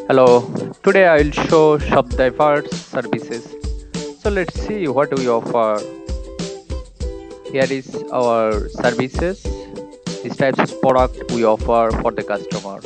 Hello, today I will show shop diverse services. So let's see what we offer. Here is our services. These types of product we offer for the customer.